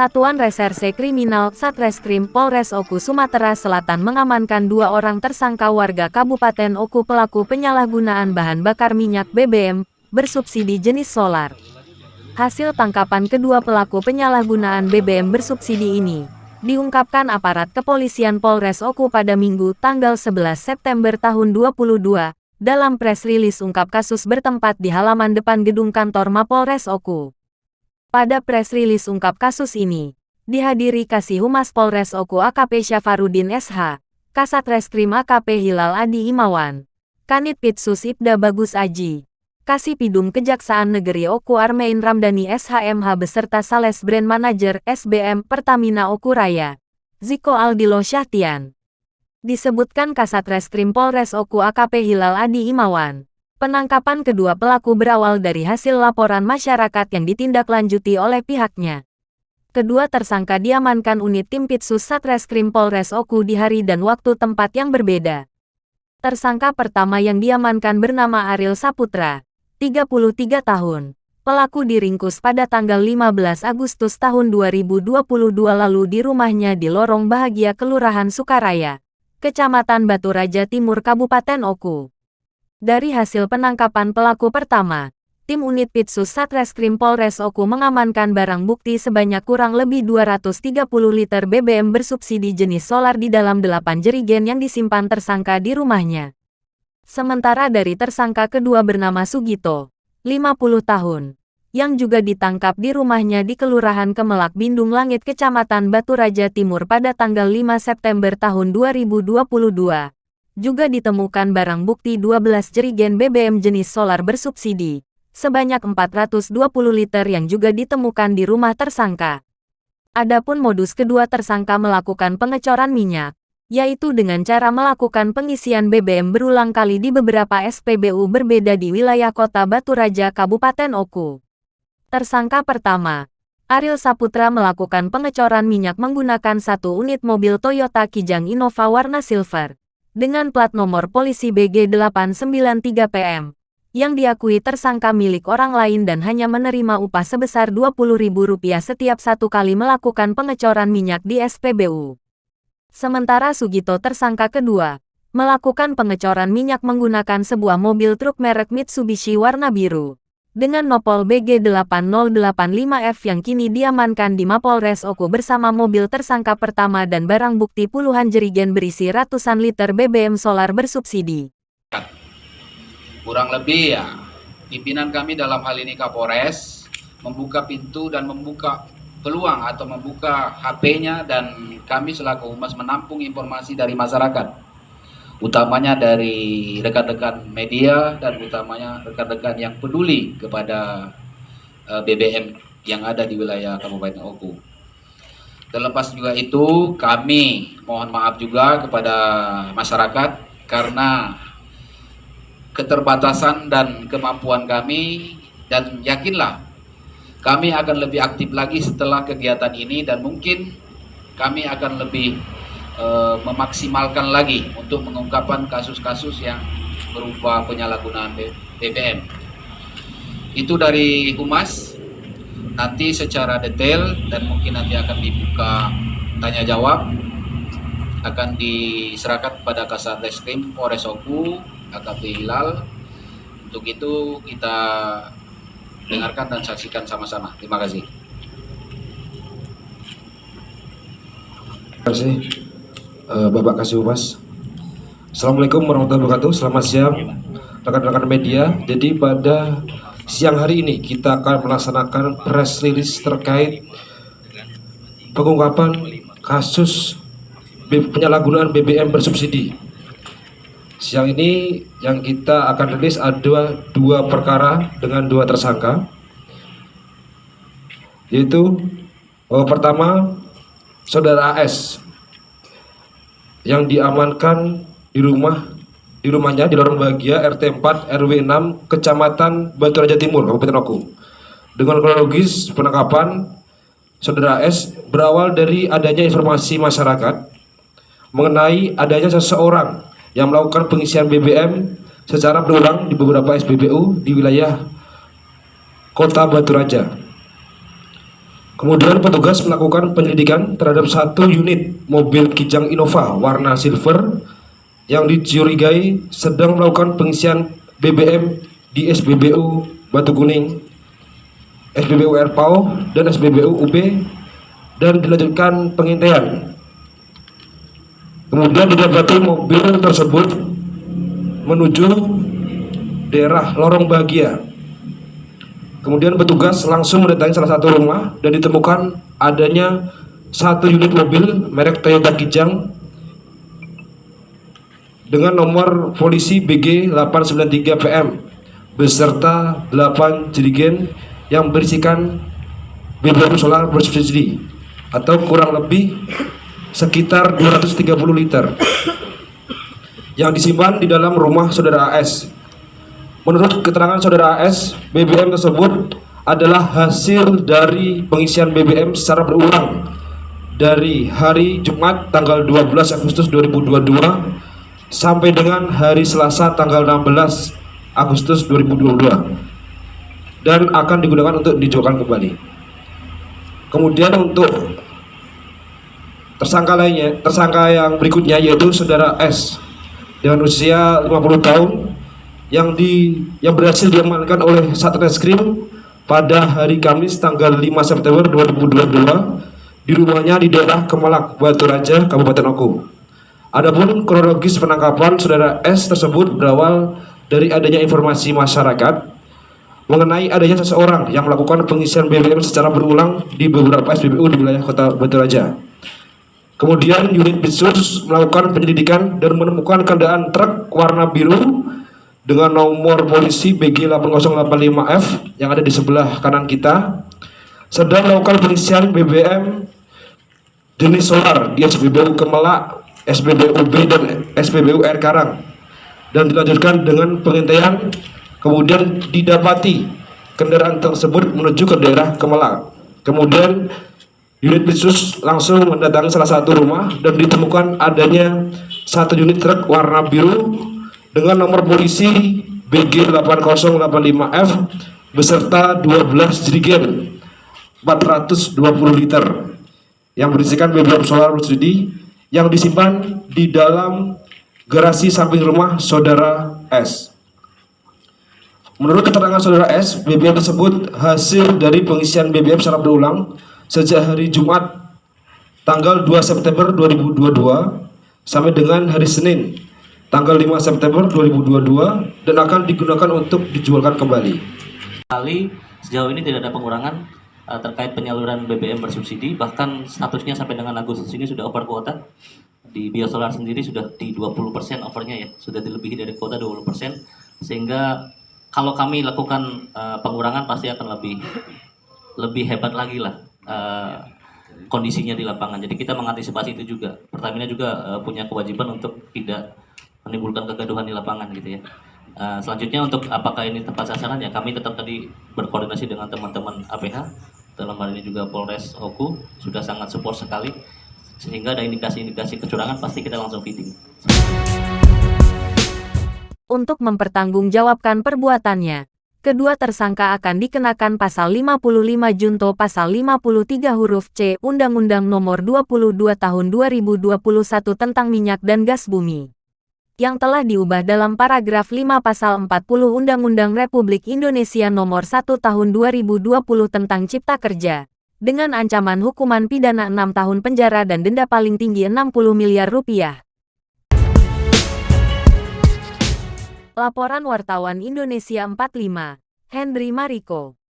Satuan Reserse Kriminal Satreskrim Polres Oku Sumatera Selatan mengamankan 2 orang tersangka warga Kabupaten Oku pelaku penyalahgunaan bahan bakar minyak BBM bersubsidi jenis solar. Hasil tangkapan kedua pelaku penyalahgunaan BBM bersubsidi ini diungkapkan aparat kepolisian Polres Oku pada Minggu tanggal 11 September tahun 2022 dalam press release ungkap kasus bertempat di halaman depan gedung kantor Mapolres Oku. Pada press release ungkap kasus ini, dihadiri Kasih Humas Polres Oku AKP Syafarudin SH, Kasat Reskrim AKP Hilal Adi Imawan, Kanit Pitsus Ibda Bagus Aji, Kasih Pidum Kejaksaan Negeri Oku Armein Ramdhani SHMH beserta Sales Brand Manager SBM Pertamina Oku Raya, Ziko Aldilo Syahtian. Disebutkan Kasat Reskrim Polres Oku AKP Hilal Adi Imawan. Penangkapan kedua pelaku berawal dari hasil laporan masyarakat yang ditindaklanjuti oleh pihaknya. Kedua tersangka diamankan unit tim Pitsus Satreskrim Polres Oku di hari dan waktu tempat yang berbeda. Tersangka pertama yang diamankan bernama Ariel Saputra, 33 tahun. Pelaku diringkus pada tanggal 15 Agustus tahun 2022 lalu di rumahnya di Lorong Bahagia Kelurahan Sukaraya, Kecamatan Batu Raja Timur Kabupaten Oku. Dari hasil penangkapan pelaku pertama, tim unit Pitsus Satreskrim Polres Oku mengamankan barang bukti sebanyak kurang lebih 230 liter BBM bersubsidi jenis solar di dalam 8 jerigen yang disimpan tersangka di rumahnya. Sementara dari tersangka kedua bernama Sugito, 50 tahun, yang juga ditangkap di rumahnya di Kelurahan Kemelak Bindung Langit Kecamatan Batu Raja Timur pada tanggal 5 September tahun 2022. Juga ditemukan barang bukti 12 jerigen BBM jenis solar bersubsidi, sebanyak 420 liter yang juga ditemukan di rumah tersangka. Adapun modus kedua tersangka melakukan pengecoran minyak, yaitu dengan cara melakukan pengisian BBM berulang kali di beberapa SPBU berbeda di wilayah Kota Batu Raja Kabupaten Oku. Tersangka pertama, Ariel Saputra melakukan pengecoran minyak menggunakan 1 unit mobil Toyota Kijang Innova warna silver dengan plat nomor polisi BG893 PM, yang diakui tersangka milik orang lain dan hanya menerima upah sebesar Rp20.000 setiap 1 kali melakukan pengecoran minyak di SPBU. Sementara Sugito tersangka kedua, melakukan pengecoran minyak menggunakan sebuah mobil truk merek Mitsubishi warna biru, dengan nopol BG8085F yang kini diamankan di Mapolres Oku bersama mobil tersangka pertama dan barang bukti puluhan jerigen berisi ratusan liter BBM solar bersubsidi. Kurang lebih ya, pimpinan kami dalam hal ini Kapolres membuka pintu dan membuka peluang atau membuka HP-nya dan kami selaku humas menampung informasi dari masyarakat. Utamanya dari rekan-rekan media dan utamanya rekan-rekan yang peduli kepada BBM yang ada di wilayah Kabupaten Oku. Terlepas juga itu, kami mohon maaf juga kepada masyarakat karena keterbatasan dan kemampuan kami, dan yakinlah kami akan lebih aktif lagi setelah kegiatan ini dan mungkin kami akan lebih memaksimalkan lagi untuk mengungkapkan kasus-kasus yang berupa penyalahgunaan BBM. Itu dari Humas, nanti secara detail dan mungkin nanti akan dibuka tanya jawab, akan diserahkan kepada Kasat Reskrim Polres Oku, AKP Hilal. Untuk itu kita dengarkan dan saksikan sama-sama. Terima kasih. Terima kasih Bapak Kasih Humas. Assalamualaikum warahmatullahi wabarakatuh. Selamat siang rekan-rekan media. Jadi pada siang hari ini kita akan melaksanakan press release terkait pengungkapan kasus penyalahgunaan BBM bersubsidi. Siang ini yang kita akan rilis ada 2 perkara dengan 2 tersangka, yaitu pertama Saudara AS yang diamankan di rumahnya di Lorong Bahagia RT 4 RW 6 Kecamatan Batu Raja Timur Kabupaten Oku. Dengan kronologis penangkapan Saudara S berawal dari adanya informasi masyarakat mengenai adanya seseorang yang melakukan pengisian BBM secara berulang di beberapa SPBU di wilayah Kota Batu Raja. Kemudian petugas melakukan penyelidikan terhadap satu unit mobil Kijang Innova warna silver yang dicurigai sedang melakukan pengisian BBM di SPBU Batu Kuning, SPBU Erpau, dan SPBU UB, dan dilanjutkan pengintaian. Kemudian didapati mobil tersebut menuju daerah Lorong Bahagia. Kemudian petugas langsung mendatangi salah satu rumah dan ditemukan adanya satu unit mobil merek Toyota Kijang dengan nomor polisi BG 893 PM beserta 8 jerigen yang berisikan BBM solar bersubsidi atau kurang lebih sekitar 230 liter yang disimpan di dalam rumah saudara AS. Menurut keterangan saudara AS, BBM tersebut adalah hasil dari pengisian BBM secara berulang dari hari Jumat tanggal 12 Agustus 2022 sampai dengan hari Selasa tanggal 16 Agustus 2022 dan akan digunakan untuk dijualkan kembali. Kemudian untuk tersangka lainnya, tersangka yang berikutnya yaitu saudara S dengan usia 50 tahun yang berhasil diamankan oleh Satreskrim pada hari Kamis tanggal 5 September 2022 di rumahnya di daerah Kemalak, Batu Raja, Kabupaten Oku. Adapun kronologis penangkapan saudara S tersebut berawal dari adanya informasi masyarakat mengenai adanya seseorang yang melakukan pengisian BBM secara berulang di beberapa SPBU di wilayah Kota Batu Raja. Kemudian unit Bitsus melakukan penyelidikan dan menemukan kendaraan truk warna biru dengan nomor polisi BG 8085F yang ada di sebelah kanan kita sedang melakukan pengisian BBM jenis solar di SPBU Kemelak, SPBU B, dan SPBU R Karang, dan dilanjutkan dengan pengintaian. Kemudian didapati kendaraan tersebut menuju ke daerah Kemelak. Kemudian unit Bitsus langsung mendatangi salah satu rumah dan ditemukan adanya satu unit truk warna biru dengan nomor polisi BG 8085F beserta 12 jerigen 420 liter yang berisikan BBM solar bersubsidi yang disimpan di dalam garasi samping rumah saudara S. Menurut keterangan saudara S, BBM tersebut hasil dari pengisian BBM secara berulang sejak hari Jumat tanggal 2 September 2022 sampai dengan hari Senin tanggal 5 September 2022 dan akan digunakan untuk dijualkan kembali. Sejauh ini tidak ada pengurangan terkait penyaluran BBM bersubsidi, bahkan statusnya sampai dengan Agustus ini sudah over kuota. Di biosolar sendiri sudah di 20% overnya ya, sudah dilebihi dari kuota 20%, sehingga kalau kami lakukan pengurangan pasti akan lebih hebat lagi lah kondisinya di lapangan. Jadi kita mengantisipasi itu juga. Pertamina juga punya kewajiban untuk tidak menimbulkan kegaduhan di lapangan gitu ya. Selanjutnya untuk apakah ini tepat sasaran ya, kami tetap tadi berkoordinasi dengan teman-teman APH, dalam hal ini juga Polres Oku sudah sangat support sekali, sehingga ada indikasi-indikasi kecurangan pasti kita langsung fitting. Untuk mempertanggungjawabkan perbuatannya, kedua tersangka akan dikenakan pasal 55 junto pasal 53 huruf C Undang-Undang Nomor 22 Tahun 2021 tentang Minyak dan Gas Bumi, yang telah diubah dalam paragraf 5 pasal 40 Undang-Undang Republik Indonesia Nomor 1 Tahun 2020 tentang Cipta Kerja, dengan ancaman hukuman pidana 6 tahun penjara dan denda paling tinggi 60 miliar rupiah. Laporan Wartawan Indonesia 45, Henry Mariko.